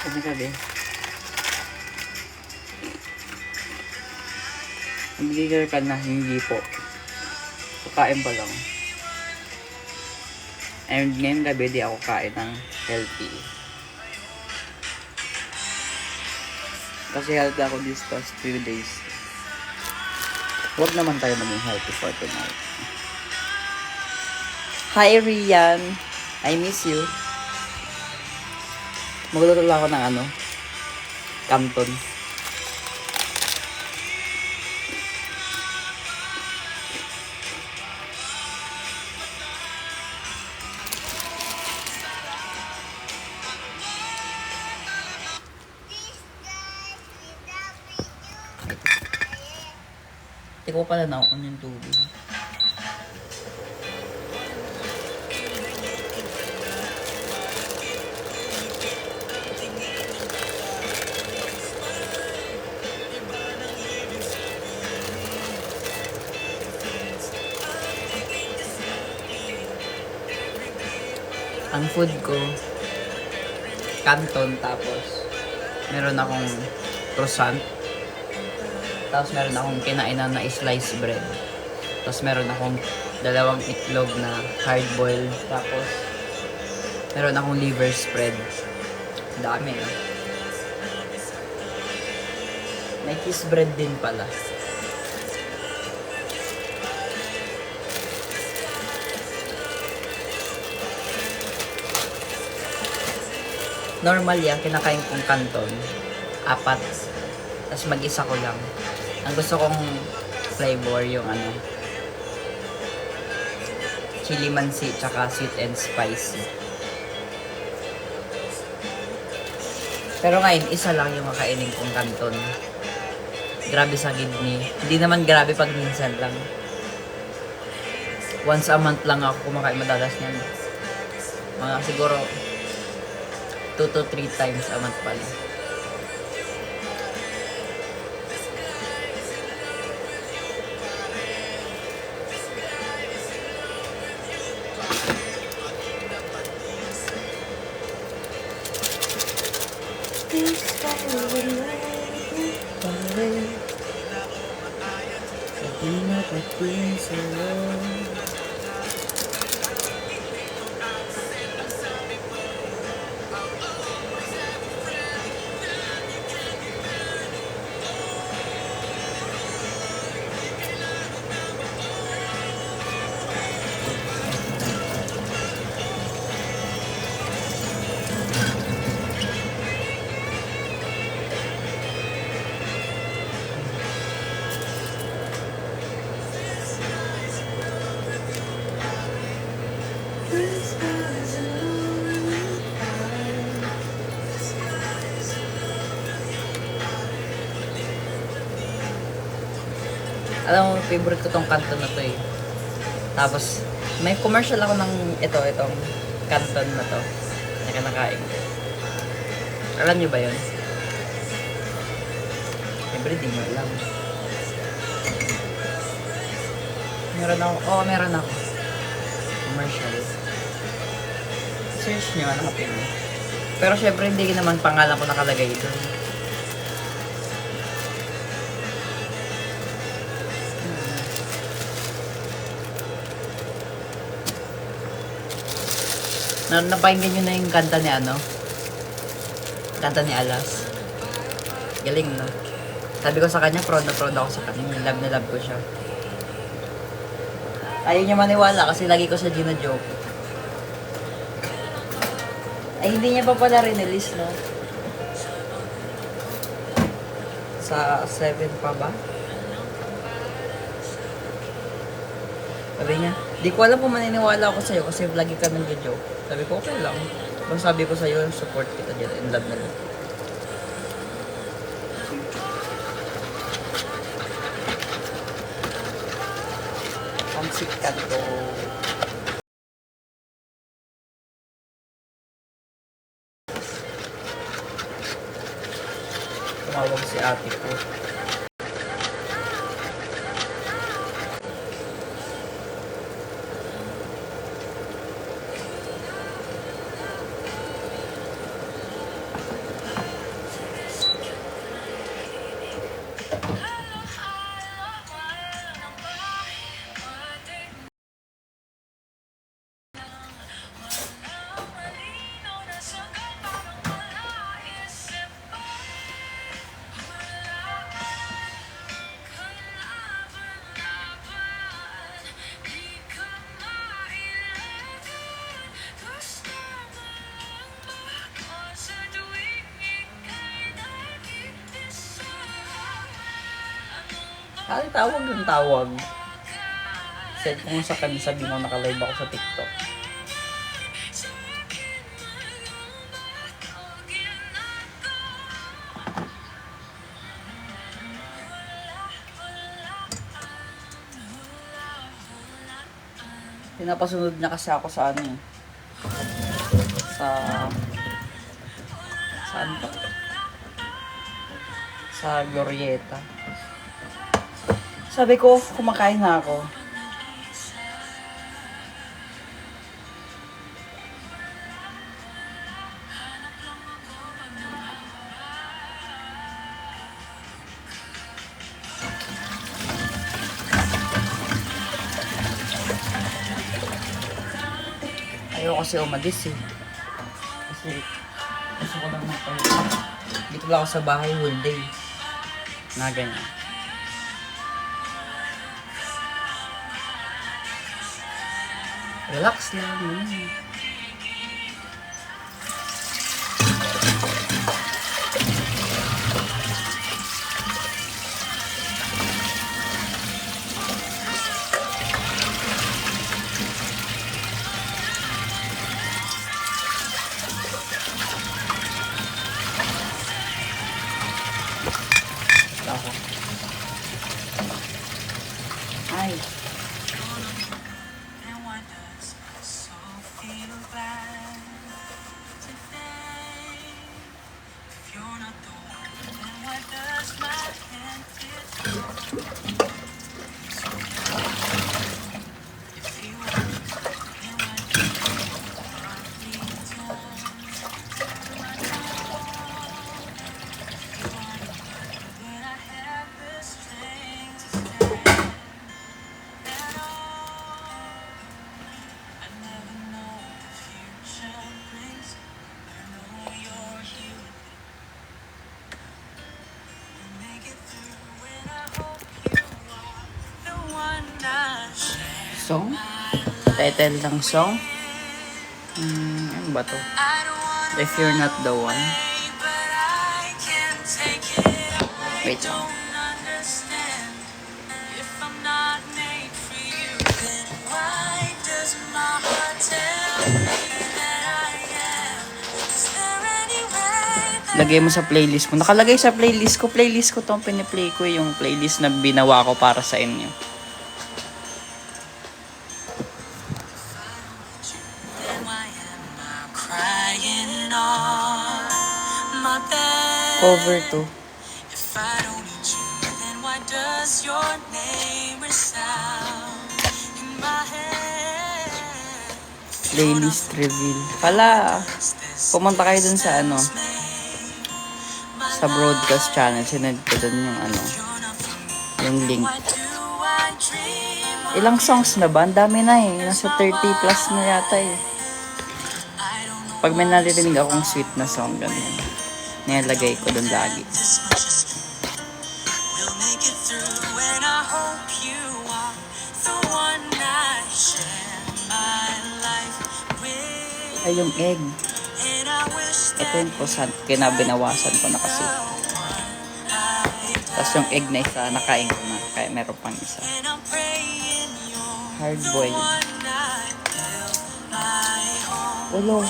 Sabi gabi. Nag-dinner ka na, hindi po. Kakain pa lang. And ngayong gabi, di ako kain ng healthy. Kasi healthy ako these past few days. Huwag naman tayo maging healthy for tonight. Hi, Rian. I miss you. Magluto lang ako ng Canton. Hindi ko pala na-on yung tubig. Ang food ko, Canton, tapos meron akong croissant, tapos meron akong kinainan na sliced bread, tapos meron akong dalawang itlog na hard boiled, tapos meron akong liver spread. Dami, no? May cheese bread din pala. Normal yan, kinakain kong Canton. 4. Tapos mag-isa ko lang. Ang gusto kong flavor yung chili mansi tsaka sweet and spicy. Pero ngayon, isa lang yung makainin kong Canton. Grabe sa kidney. Hindi naman grabe pag minsan lang. Once a month lang ako kumakain madalas niyan. Mga siguro 2 to 3 times a month pala. Alam mo, favorite ko tong Canton na to eh. Tapos, may commercial ako ng itong Canton na to. Na kinakain. Alam nyo ba yun? Siyempre, di nyo alam. Meron ako. Commercial. Search nyo, hanapin mo. Pero syempre, hindi naman pangalan ko nakalagay doon. Napakinggan nyo na yung kanta ni Kanta ni Alas. Galing, no? Sabi ko sa kanya, proud na proud ako sa kanya. Love na love ko siya. Ayaw niya maniwala kasi lagi ko siya gina-joke. Ay, hindi niya pa pala rin-release, no? Sa 7 pa ba? Sabi niya, di ko alam kung maniniwala ako sa'yo kasi lagi ka nag-joke. Sabi ko, okay lang. Basta sabi ko sa'yo, support kita dyan. In love na lang. Pamsik ka to. Tumawag si ate ko. Ay, tawag ng tawag. Send ko sa kanya, sabihin ko naka-live ako sa TikTok. Pinapasunod niya kasi ako sa ano eh. Saan to? Sa Glorieta. Sabi ko, kumakain na ako. Ayaw kasi umalis eh. Kasi gusto ko lang magpahinga. Dito lang ako sa bahay whole day. Na ganyan. Relax lang. Ako. Ay. Song? Title ng song? Ano ba to? If You're Not the One. Wait lang. Lagay mo sa playlist mo. Nakalagay sa playlist ko. Playlist ko itong piniplay ko. Yung playlist na binawa ko para sa inyo. Cover to. Playlist reveal. Pala, pumunta kayo dun sa ano, sa broadcast channel. Sinend ko dun yung ano, yung link. Ilang songs na ba? Ang dami na eh. Nasa 30 plus na yata eh. Pag may naririnig akong sweet na song, ganyan. Nilalagay ko dun lagi. Ay, yung egg. Ito yung croissant. Kinabinawasan ko na kasi. Tapos yung egg na isa, nakain ko na. Kaya meron pang isa. Hard boiled. Ulo.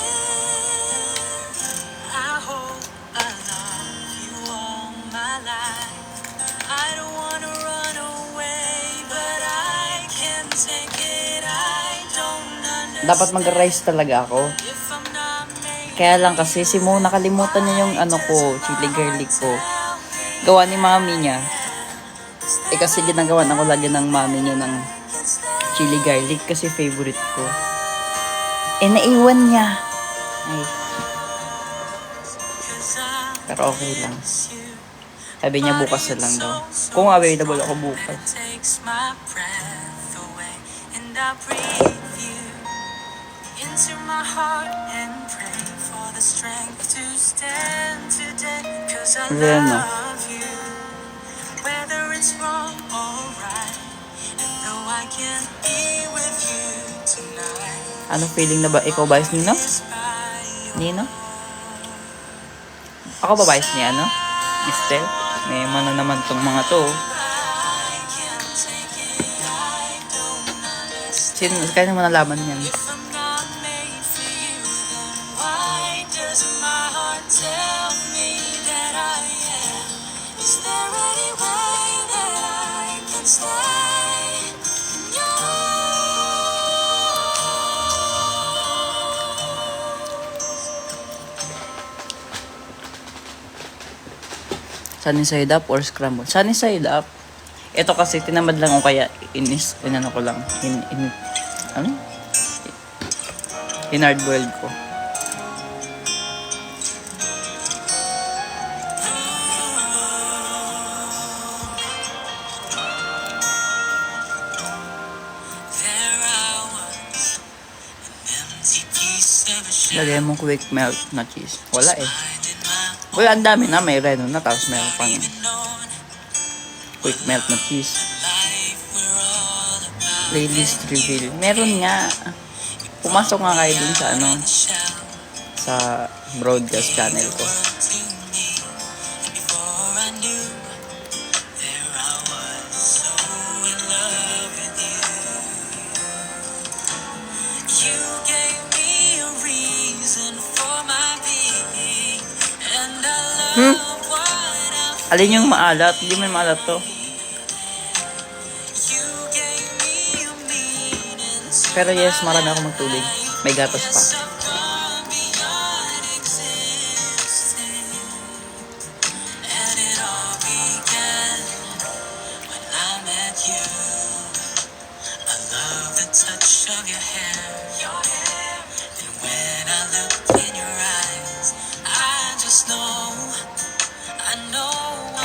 Dapat mag-rice talaga ako. Kaya lang kasi si Mo nakalimutan niya yung ano ko, chili garlic ko. Gawa ni mami niya. Kasi ginagawa ako lagi ng mami niya ng chili garlic kasi favorite ko. Naiwan niya. Ay. Pero okay lang. Sabi niya bukas na lang daw. Kung available ako bukas. Into my heart and pray for the strength to stand today, 'cause I love you whether it's wrong or right, and though I can't be with you tonight. Ano feeling na ba? Ikaw bias Nino? Nino? Ako ba bias niya, ano? Mister? May mana naman tong mga to. Kaya naman nalaman yan. Sunny side up or scramble? Sunny side up. Ito kasi tinamad lang ako kaya inano ko lang. Ano? In-hard boiled ko. Lagay mo quick melt na cheese. Wala eh. Wala, ang dami na. May reno na. Tapos meron pang quick melt na cheese. Playlist reveal. Meron nga. Pumasok nga kayo dun sa ano. Sa broadcast channel ko. Alin yung maalat? Hindi may maalat to. Pero yes, marami ako magtubig. May gatas pa.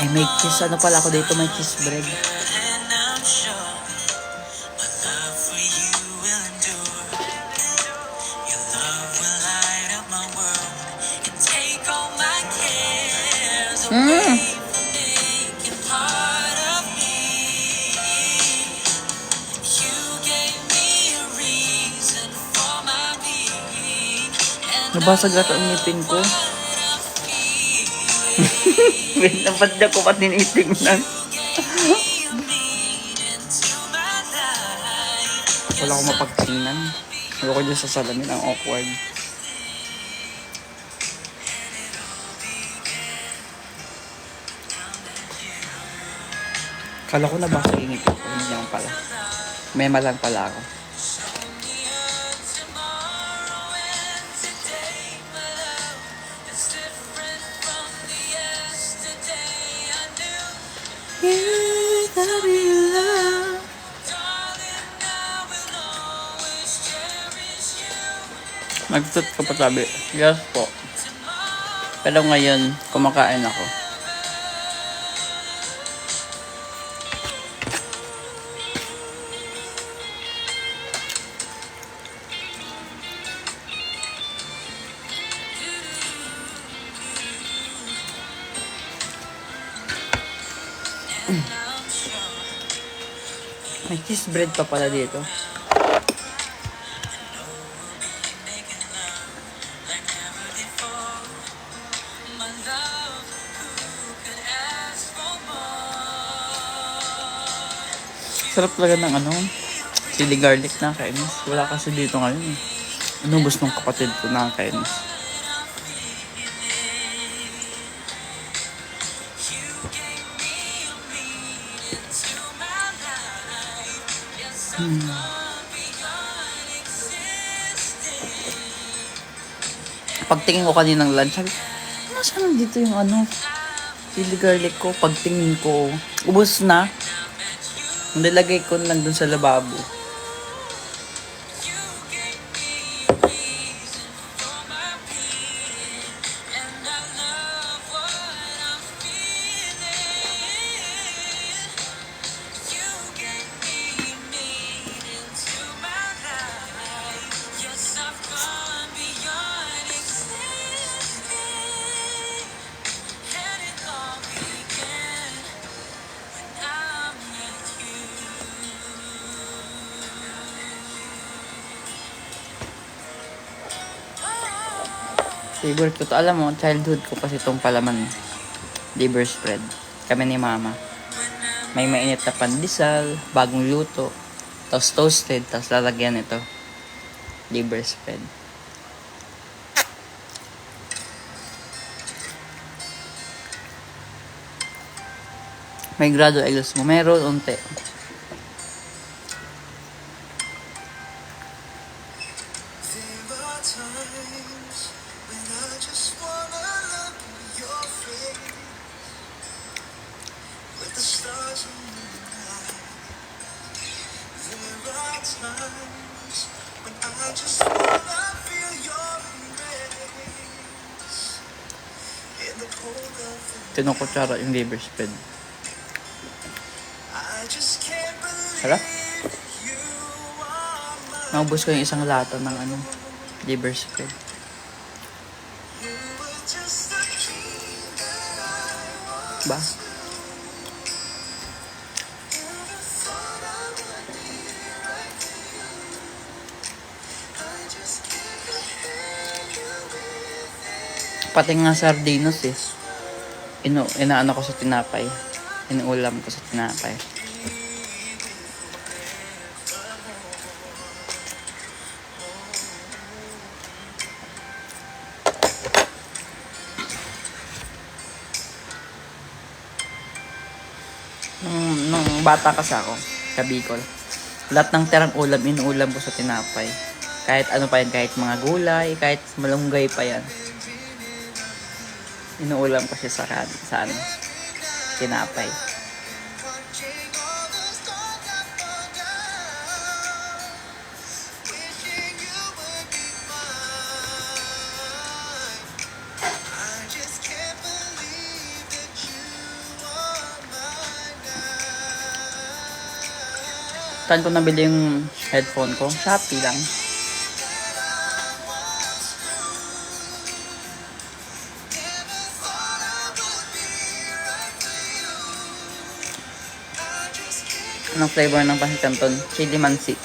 Ay, may cheese. Ano pala ako dito? May cheese bread. Nabasag ata ang ngipin ko. Napad na ko pa tinitingnan. Wala akong mapagtingnan. Ayoko dyan sa salamin. Ang awkward. Kala ko nabasag yung ngipin ko. Hindi naman pala. May malang pala ako. Nagtut ka pa sabi. Yes po. Pero ngayon, kumakain ako. May cheese bread pa pala dito. Sarap talaga ng ano, chili garlic na kainis. Wala kasi dito ngayon eh. Inubos ng kapatid ko na kainis. Pagtingin ko kaninang lunch, sabi, nasaan dito yung ano, chili garlic ko? Pagtingin ko, ubos na. Nilagay ko lang dun sa lababo. Favorite ko to. Alam mo, childhood ko kasi itong palaman. Liver spread. Kami ni mama. May mainit na pandesal, bagong luto. Tapos toasted, tapos lalagyan ito. Liver spread. May grado eggs mo. Meron unti. Kinukutsara yung liver spread. Sarap. Naubos ko yung isang lata ng liver spread. Ba? Pati nga sardinas inaano ko sa tinapay. Inuulam ko sa tinapay. Nung bata kasi ako, sa Bicol, lahat ng tirang ulam, inuulam ko sa tinapay. Kahit ano pa yan, kahit mga gulay, kahit malunggay pa yan. Inuulam ko siya sa tinapay. Saan ko nabili yung headphone ko? Shopee lang. Anong flavor ng pancit canton? Chili mansi.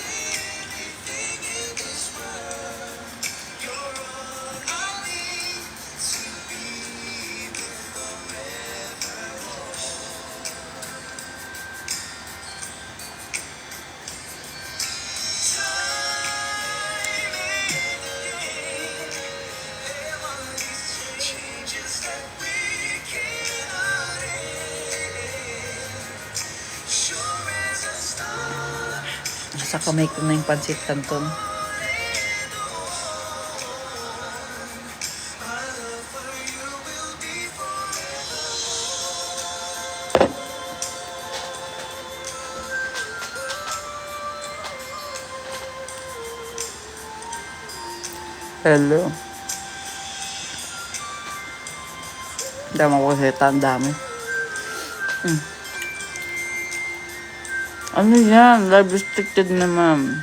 Sa kamay ko na yung pancit canton. Hello. Dama ko kasi tandami. Ano yan? Live restricted na, ma'am.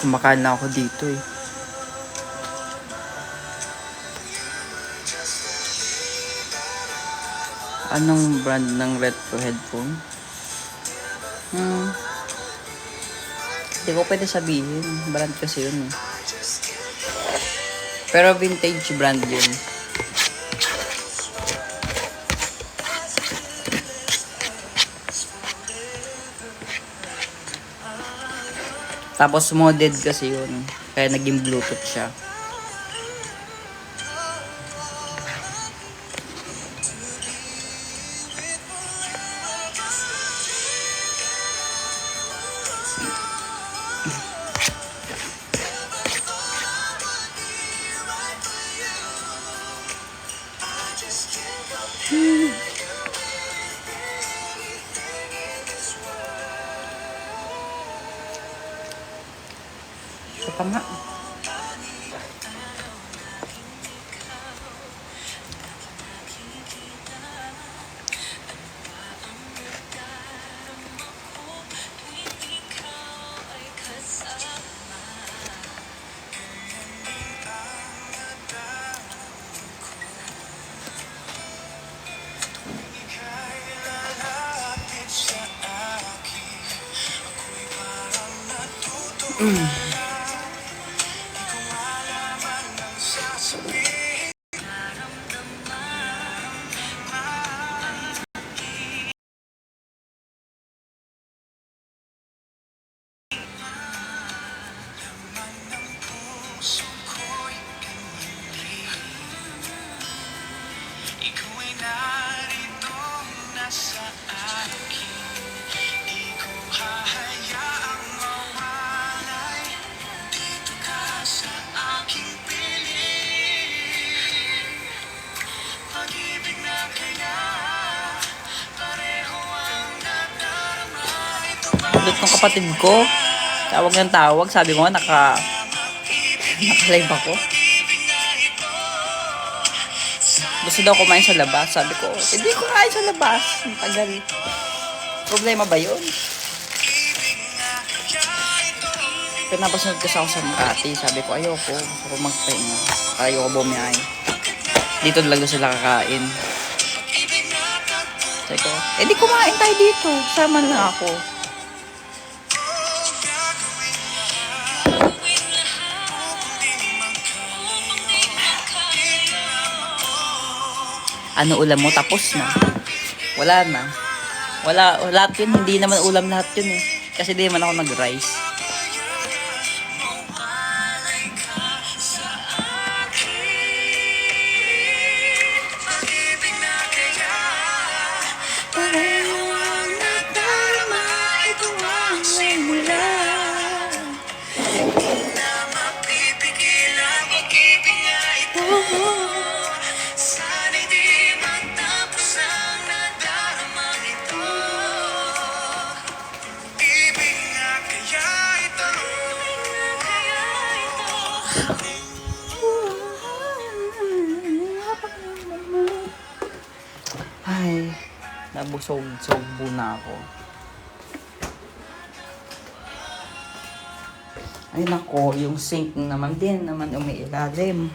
Kumakain na ako dito Anong brand ng retro headphone? Hindi ko pwede sabihin. Brand kasi yun Pero vintage brand yun. Tapos modded kasi yun. Kaya naging Bluetooth siya. Ito pa nga. Ulit ng kapatid ko. Tawag ng tawag. Sabi ko nga, naka-live ako. Gusto daw kumain sa labas. Sabi ko, hindi ko kain sa labas. Ang tagal. Problema ba yun? Pinapasunod kasi ako sa Makati. Sabi ko, ayoko. Gusto ko magpahinga. Ayoko bumiyay. Dito lang sila kakain. Sabi ko, di kumain tayo dito. Sama na ako. Ano ulam mo? Tapos na. Wala na. Lahat yun. Hindi naman ulam lahat yun eh. Kasi di naman ako nag-rice. Ay, nabusog-sogbo na ako. Ay nako, yung sink naman din naman umiilalim.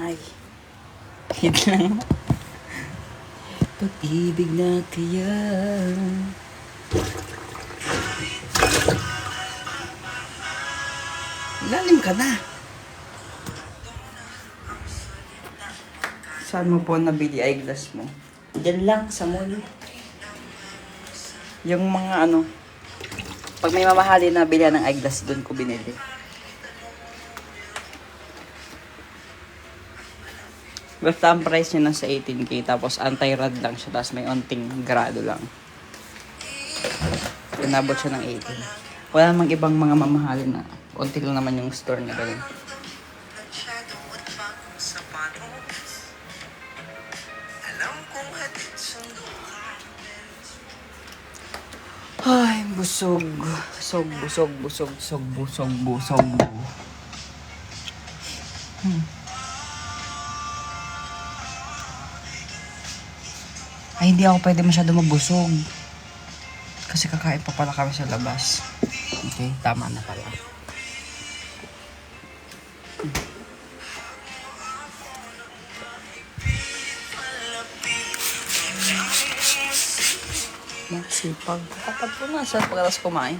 Ay, hit lang. Pag-ibig na kaya. Lalim ka na. Saan mo po nabili eyeglass mo? Diyan lang sa mall. Yung mga pag may mamahalin na bilhan ng eyeglass, doon ko binili. Basta ang price niya nasa 18K, tapos anti-rad lang siya, tapos may onting grado lang. Pinabot siya ng 18. Wala namang ibang mga mamahalin na. Unti lang naman yung store niya ganun. Ay, busog. Busog. Ay, hindi ako pwede masyado mabusog. Kasi kakain pa pala kami sa labas. Okay, tama na pala. Magsipag. Kapag po na, saan pagkatas kumain?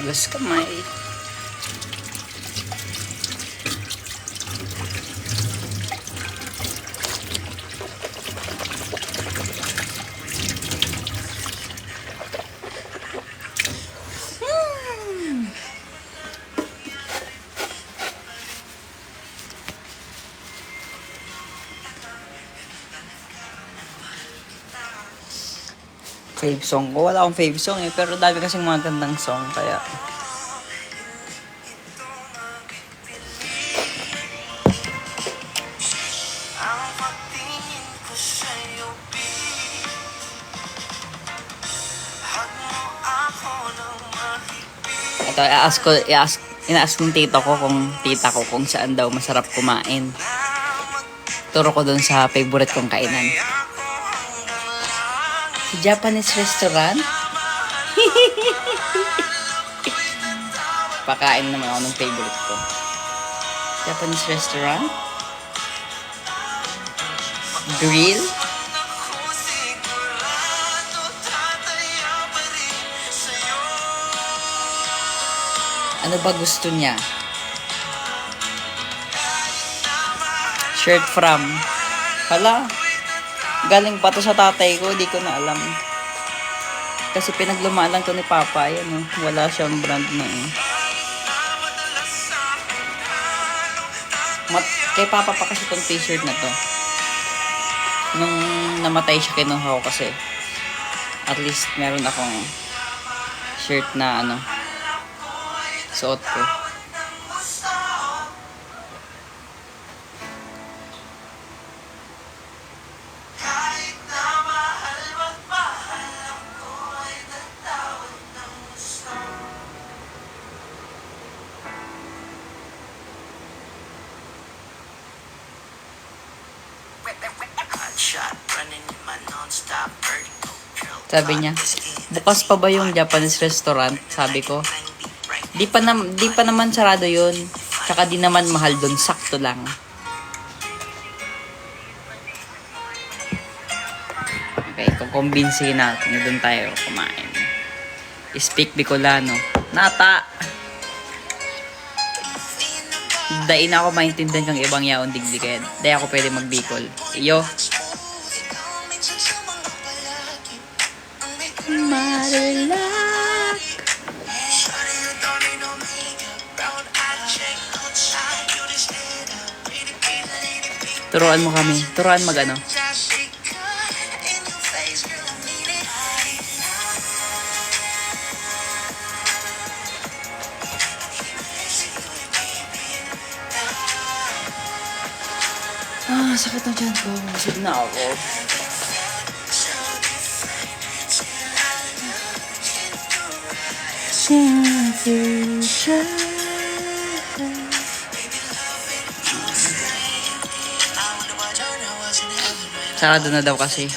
Hugas kamay. Fave song ko. Wala akong fave song eh. Pero dami kasing mga gandang song. Kaya ito, ina-ask ng tita ko kung saan daw masarap kumain. Turo ko dun sa favorite kong kainan. Japanese restaurant? Pakain naman ako ng favorite ko. Japanese restaurant. Grill. Ano ba gusto niya? Shirt from. Hala. Galing pa to sa tatay ko. Di ko na alam. Kasi pinaglumaan lang to ni Papa. Ayan, oh. Wala siyang brand na eh. Kay Papa pa kasi tong t-shirt na to. Nung namatay siya, kinuha ko kasi. At least meron akong shirt na ano, suot ko. Sabi niya, bukas pa ba yung Japanese restaurant? Sabi ko, di pa naman sarado yun. Tsaka di naman mahal doon, sakto lang. Okay, kukumbinsihin natin na doon tayo kumain. Speak Bicolano. Nata! Dain ako maintindihan kang ibang yaon digdiged. Dahil ako pwede magbicol. Iyo. Marilak. Turuan mo kami. Turuan mag-ano. Sakit ng tiyan ko. Masig na ako. Sarado na daw kasi.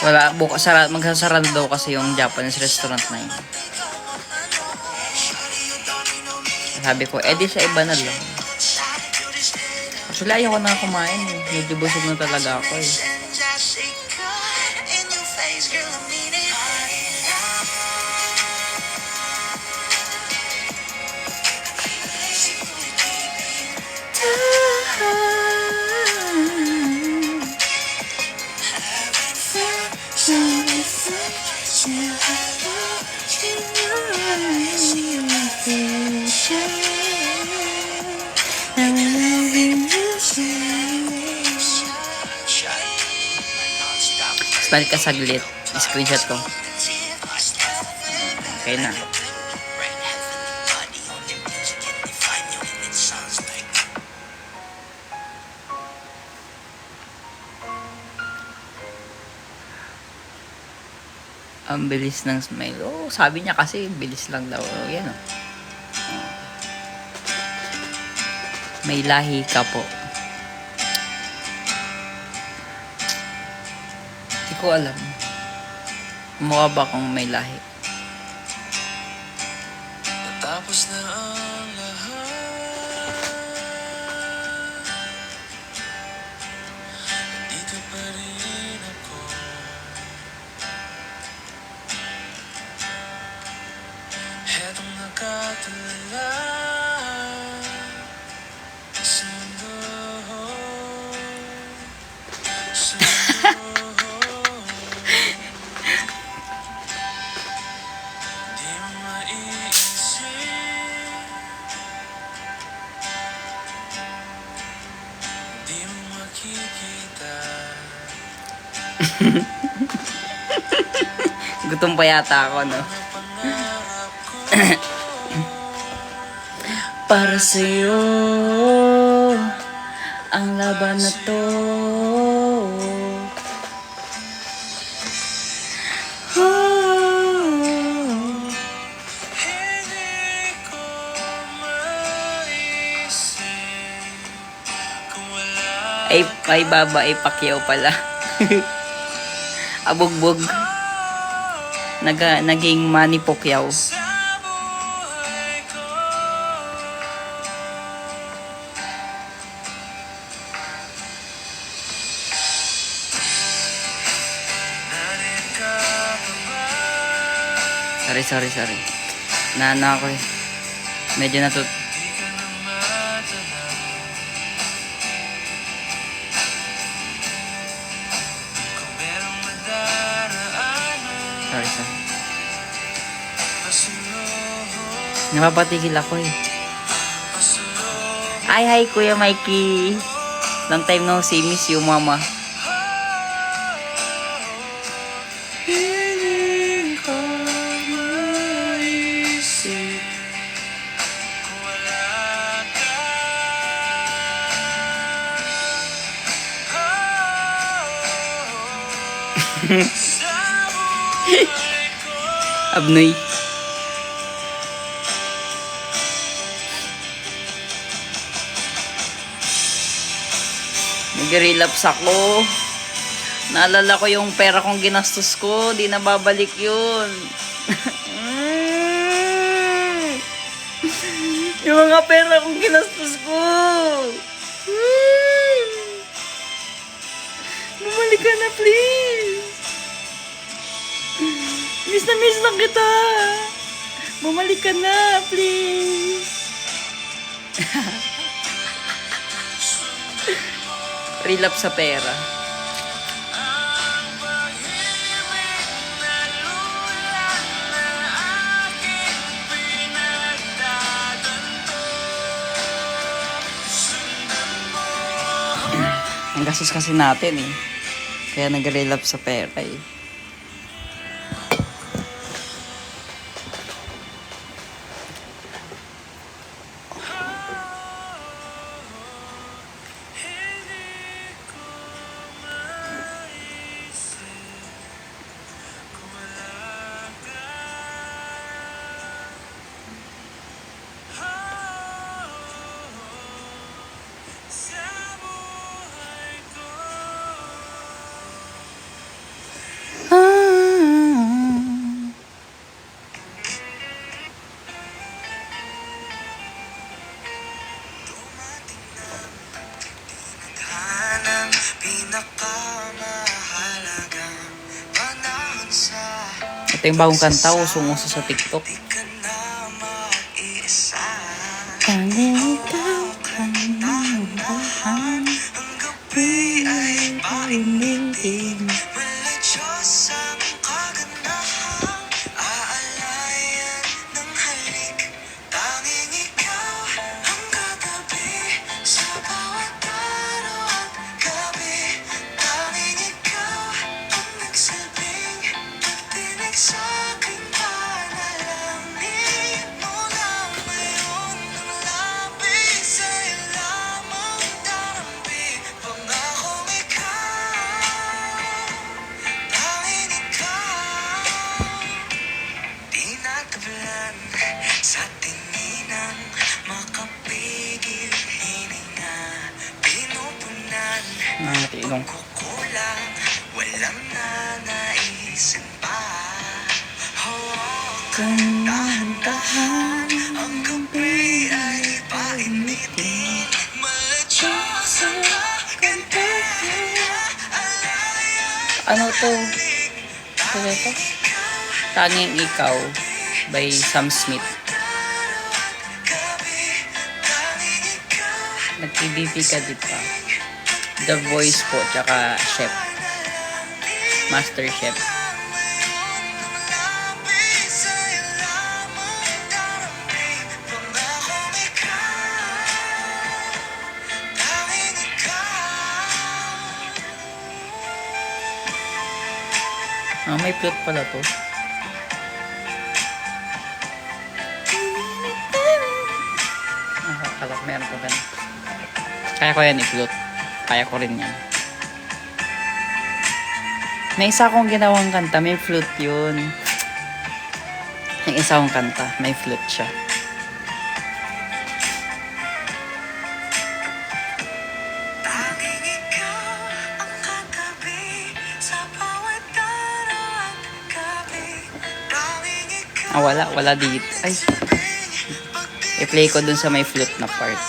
Wala, bukas magsasara daw kasi yung Japanese restaurant na yun. Sabi ko, di sa iba na lang. Actually, ayaw ko na kumain eh. Medyo busog na talaga ako eh. Balik ka saglit. Screenshot ko. Okay na. Ang bilis ng smile. Oh, sabi niya kasi bilis lang daw. Oh, yan oh. May lahi ka po. Hindi ko alam. Mukha ba kung may lahi? Tapos na ang lahat. Dito pa rin ako. Hetong nakatulala. Gutom pa yata ako, no? Para sa'yo ang laban na to. Oh. May babae Pacquiao pala. Abugbog. Naging Manny Pacquiao. Sorry. Naana ako eh. Medyo Sorry. Napapatigil ako eh. Hi, Kuya Mikey. Long time no see. Miss you, mama. Abnoy. Nag-relapse ako. Naalala ko yung pera kong ginastos ko. Di na babalik yun. Yung mga pera kong ginastos ko. Bumalik ka na, please. Miss na kita. Bumalik ka na, please. Relapse sa pera. Ang gastos kasi natin eh. Kaya nag-relapse sa pera eh. Ito yung bagong kanta, usong-uso sa TikTok. Tanging ikaw ang nanambahan, ang gabi ay painitin. Maladyos ang kagandahan, aalayan ng halik. Tanging ikaw ang kagabi, sa bawat araw at gabi. Tanging ikaw ang nagsilbing pagdinig sa aking panalangin mo lang ngayon ang lapis sa'yo lamang darambi. Pangakong ikaw, tanging ikaw, di natablan sa tinginan, makapigil hininga, pinupunan pagkukulang, walang nanaisin pa. Hawakan dahan-dahan, ang gabi ay painitin. Maladyos ang kagandahan, Ano to? Ito ba ito? Tanging Ikaw by Sam Smith. Nag-PBB ka dito. The Voice po, tsaka Chef. Master Chef. Ah, may plot pala to. Akala ko meron pa ba? Kaya ko yan i-plot. Kaya ko rin yan. May isa akong ginawang kanta, may flute yun. Yung isa akong kanta, may flute siya. Tanging ikaw Ah, wala dito. Ay, i-play ko dun sa may flute na part.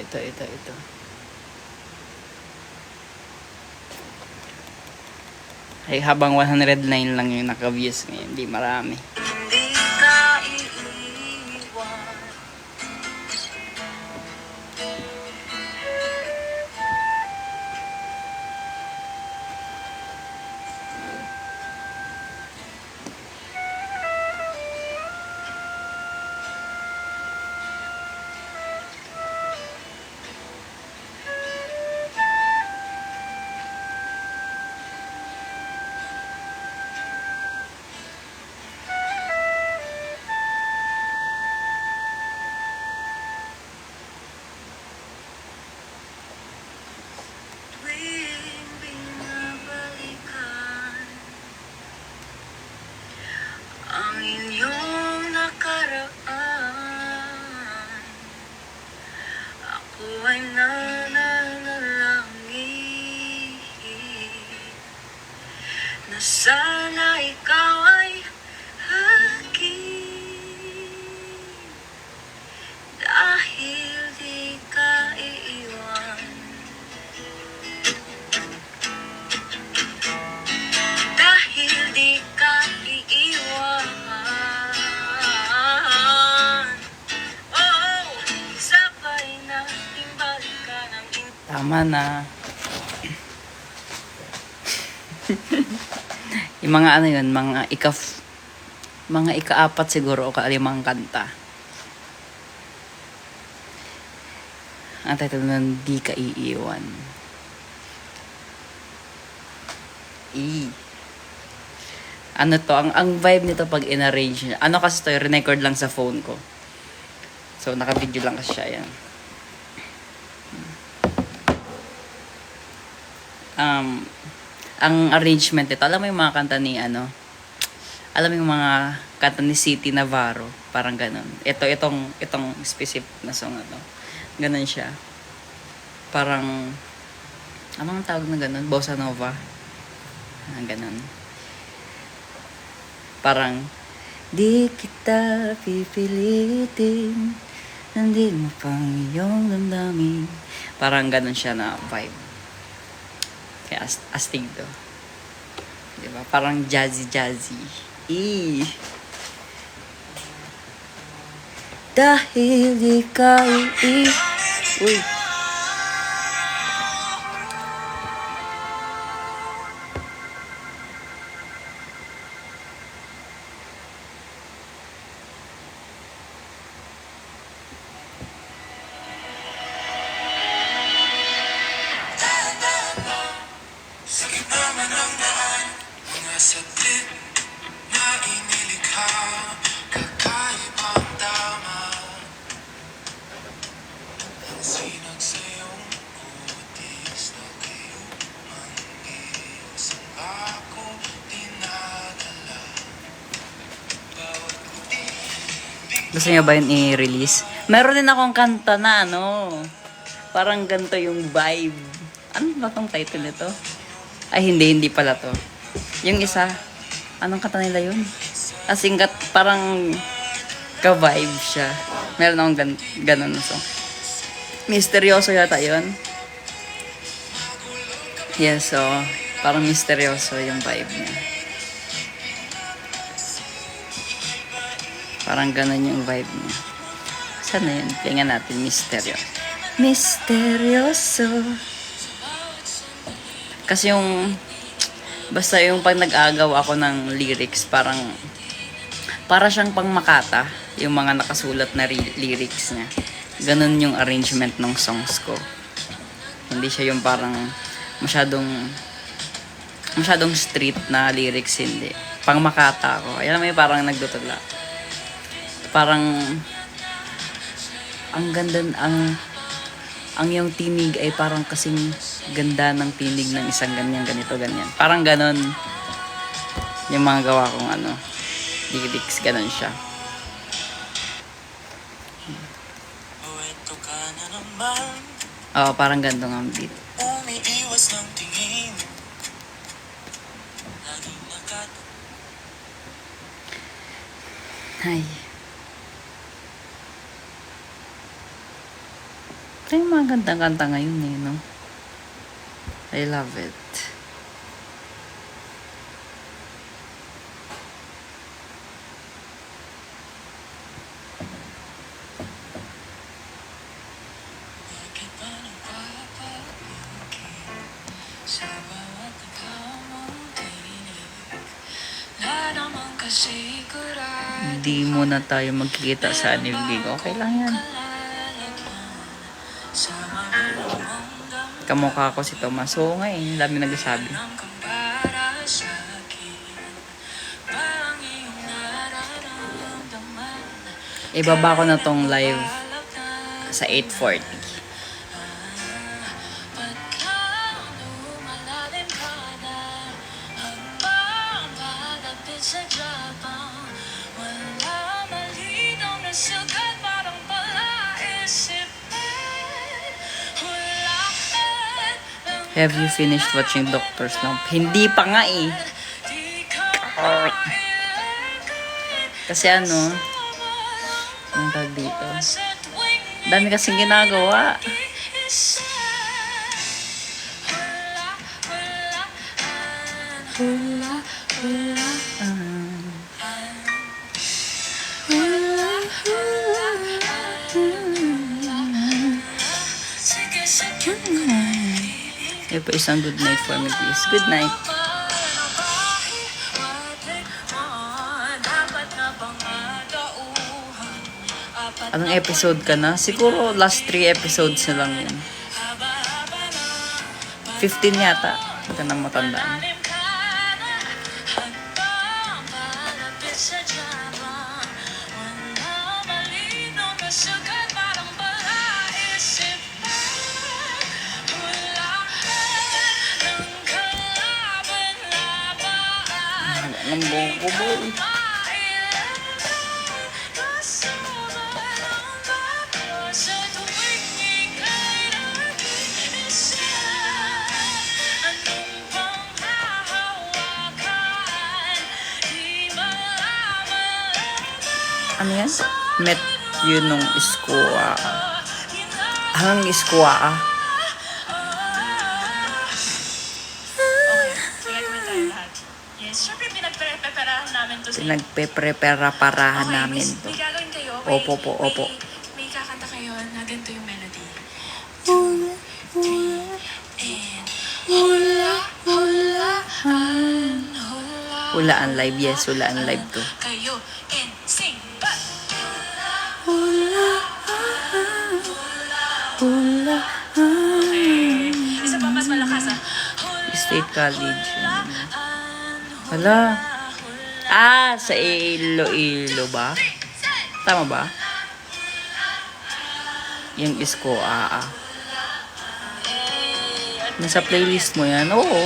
Ito. Ay, habang 109 lang yung naka-views ngayon, hindi marami. Hindi ka iiwan. Tuwing binabalikan ang inyong nakaraan, ako ay nananalangin na sana ikaw ay akin, dahil di ka iiwan. Dahil di ka iiwan. Oh, sabay nating balikan ang Tama na. Yung mga ano yun, mga ika-4 siguro o ka-5 kanta. Ang title nun, Di Ka Iiwan. Ano to, ang vibe nito pag in-arrange niya. Ano kasi to, record lang sa phone ko. So, naka-video lang kasi siya, yan. Ang arrangement nito, alam mo yung mga kanta ni alam mo yung mga kanta ni City Navarro, parang ganun. Itong specific na song ganun siya. Parang, anong tawag na ganun? Bossa Nova. Ganun. Parang, di kita pipilitin, hindi mo pang iyong damdamin. Parang ganun siya na vibe. Kaya astig to. Diba? Parang jazzy. Dahil di ka Uy. sakit naman ang daan, mga saglit na inilikha, kakaibang tama. Ang sinag sa iyong utis na kayo ang isang ako dinadala. Bawat Gusto niyo ba yun i-release? Meron din akong kanta na parang ganito yung vibe. Ano ba tong title nito? Ay, hindi pala to. Yung isa, anong kanta nila yun? Asing parang ka-vibe siya. Meron akong ganun na song. Misteryoso yata yun. Yes, so, parang misteryoso yung vibe niya. Parang ganun yung vibe niya. Saan na yun? Tingnan natin, misteryoso. Kasi basta yung pag nag-agaw ako ng lyrics, para siyang pang Makata, yung mga nakasulat na lyrics niya. Ganun yung arrangement ng songs ko. Hindi siya yung parang masyadong street na lyrics, hindi. Pang Makata ako. Ayan naman yung parang nagdutula. Parang, ang ganda, ang yung tinig ay parang kasing ganda ng tinig ng isang ganyan. Parang ganon. Yung mga gawa kong ano, lyrics, ganun siya. Ito ka na naman, Oo, parang ganito nga ang beat. umiiwas ng tingin. Laging nakat Ay. Ito yung mga gandang kanta ngayon eh, no? I love it. Bakit ba nagpapahukit sa bawat ikaw mong tinig? Wala naman kasi kurado. Hindi muna tayo magkikita sa anibig. Okay lang yan. Sa maraming mong damdamin Kamukha ko si Tomas. Oo nga eh. Dami nagsasabi. kang para sa akin. Parang iyong nararamdaman. Ibaba ko na tong live sa 8:40. Pagka lumalalim ka na, hanggang palapit sa Japang, wala malinaw na sagot, parang palaisipin. Hulaan lang Have you finished watching Doctor Slump? Hindi pa nga eh. di ka mailagay Kasi ano, ang tag dito. sa tuwing Dami kasing ginagawa. isa. Sige, sige, Ito pa isang good night for me, please. Good night. Anong episode ka na? Siguro last 3 episodes na lang yun. 15 yata. Hindi ka na matandaan. Ang buko boy. Ano yan? Met yun nung iskwa. Ang iskwa. Yes, syempre pinagpre-preparahan namin to sa Pinagpe-prepara-parahan namin to. May gagawin kayo. Opo po, opo. May kakanta kayo na ganito yung melody. 2, 3, and hula, hulaan, hula. Hulaan live. Yes, hulaan live to. Kayo, and sing, ba? Okay. Isa pa mas malakas ah. State College. Hala. Ah, sa Iloilo ba? Tama ba? Yung isko, Nasa playlist mo yan? Oo.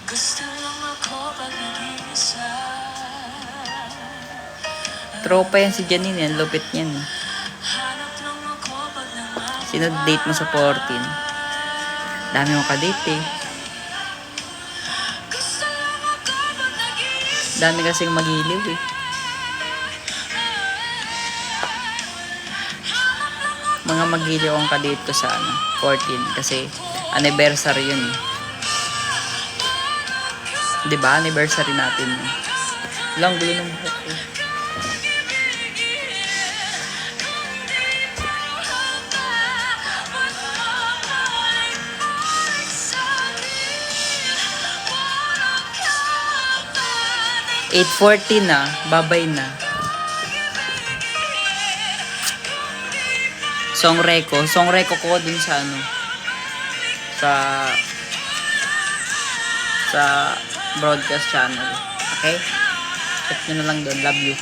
Gusto lang ako pag nag-iisa. Tropa yan si Janine yan. Lupit yan. Hanap lang ako pag nangasal. Sino date mo sa 14? Dami mo ka-date eh. Gusto lang ako pag nag-iisa. Dami kasing magiliw eh. Mga magiliw ang ka-date ko sa 14 kasi anniversary yun eh. Diba? Anniversary natin. Lang gulo ng buhok ko. Sa 8:40 na, babay na. Song Reco ko dun sa sa broadcast channel. Okay? Check nyo na lang doon. Love you.